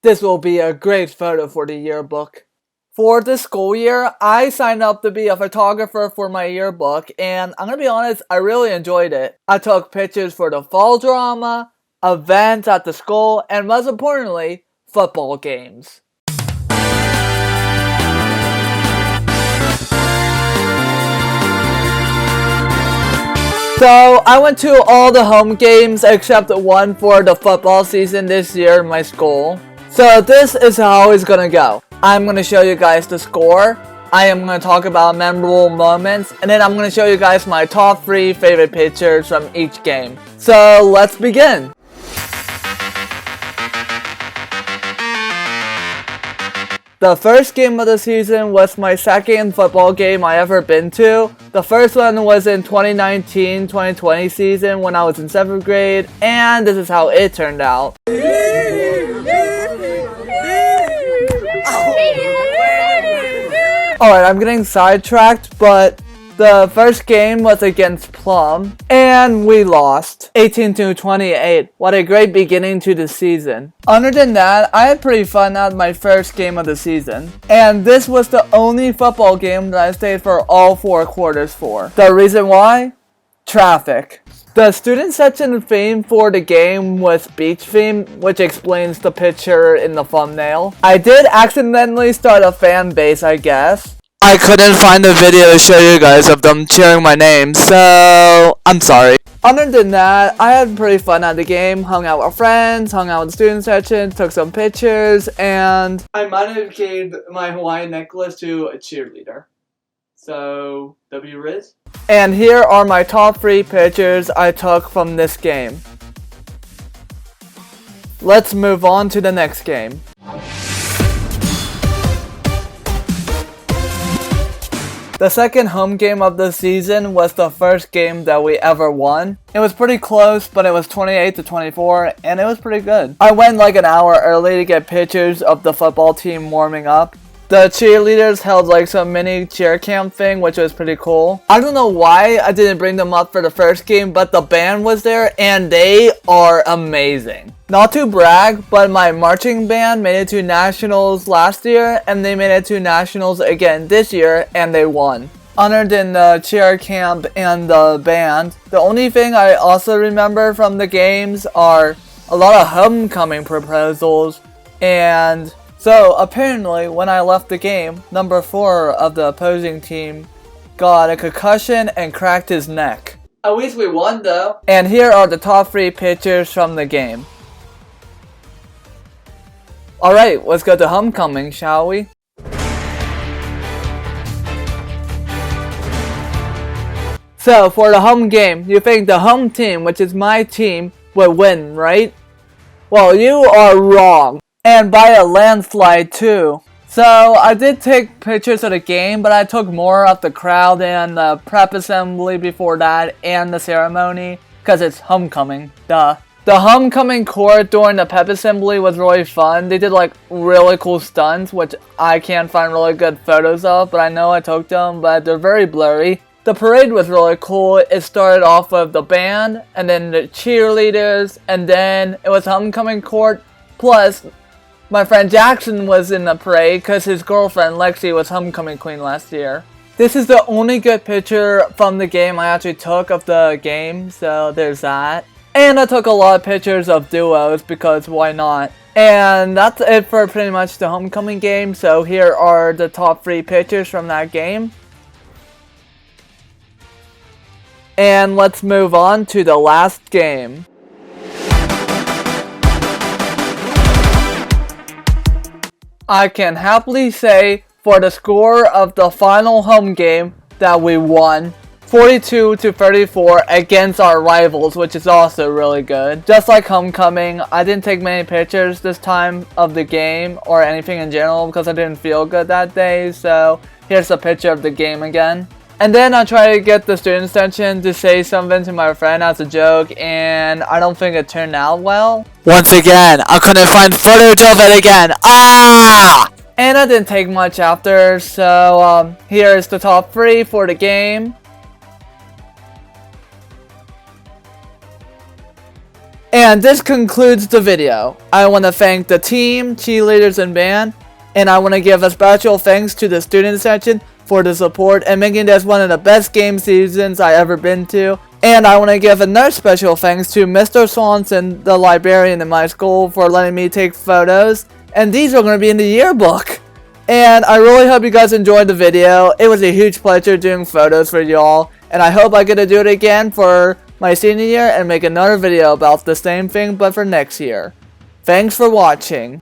This will be a great photo for the yearbook. For this school year, I signed up to be a photographer for my yearbook, and I'm gonna be honest, I really enjoyed it. I took pictures for the fall drama, events at the school, and most importantly, football games. So, I went to all the home games except one for the football season this year in my school. So this is how it's gonna go. I'm gonna show you guys the score. I am gonna talk about memorable moments, and then I'm gonna show you guys my top 3 favorite pictures from each game. So let's begin. The first game of the season was my second football game I ever been to. The first one was in 2019-2020 season when I was in 7th grade, and this is how it turned out. Alright, I'm getting sidetracked, but the first game was against Plum, and we lost 18-28. What a great beginning to the season. Other than that, I had pretty fun at my first game of the season, and this was the only football game that I stayed for all 4 quarters for. The reason why? Traffic. The student section theme for the game was beach theme, which explains the picture in the thumbnail. I did accidentally start a fan base, I guess. I couldn't find a video to show you guys of them cheering my name, so I'm sorry. Other than that, I had pretty fun at the game, hung out with friends, hung out with the student section, took some pictures, and I might have gave my Hawaiian necklace to a cheerleader. So, W Riz. And here are my top 3 pictures I took from this game. Let's move on to the next game. The second home game of the season was the first game that we ever won. It was pretty close, but it was 28-24, and it was pretty good. I went like an hour early to get pictures of the football team warming up. The cheerleaders held like some mini cheer camp thing, which was pretty cool. I don't know why I didn't bring them up for the first game, but the band was there and they are amazing. Not to brag, but my marching band made it to nationals last year and they made it to nationals again this year and they won. Other than the cheer camp and the band, the only thing I also remember from the games are a lot of homecoming proposals, and so apparently when I left the game, number 4 of the opposing team got a concussion and cracked his neck. At least we won though. And here are the top 3 pictures from the game. Alright, let's go to homecoming, shall we? So for the home game, you think the home team, which is my team, would win, right? Well, you are wrong. And by a landslide too. So I did take pictures of the game, but I took more of the crowd and the prep assembly before that and the ceremony, because it's homecoming, duh. The homecoming court during the pep assembly was really fun. They did like really cool stunts, which I can't find really good photos of, but I know I took them, but they're very blurry. The parade was really cool. It started off with the band, and then the cheerleaders, and then it was homecoming court, plus my friend Jackson was in the parade because his girlfriend Lexi was homecoming queen last year. This is the only good picture from the game I actually took of the game, so there's that. And I took a lot of pictures of duos because why not? And that's it for pretty much the homecoming game, so here are the top 3 pictures from that game. And let's move on to the last game. I can happily say for the score of the final home game that we won 42-34 against our rivals, which is also really good. Just like homecoming, I didn't take many pictures this time of the game or anything in general because I didn't feel good that day, so here's a picture of the game again. And then I tried to get the student section to say something to my friend as a joke, and I don't think it turned out well. Once again, I couldn't find footage of it again. Ah! And I didn't take much after, so here's the top 3 for the game. And this concludes the video. I want to thank the team, cheerleaders, and band. And I want to give a special thanks to the student section for the support and making this one of the best game seasons I ever been to. And I want to give another special thanks to Mr. Swanson, the librarian in my school, for letting me take photos. And these are going to be in the yearbook. And I really hope you guys enjoyed the video. It was a huge pleasure doing photos for y'all. And I hope I get to do it again for my senior year and make another video about the same thing but for next year. Thanks for watching.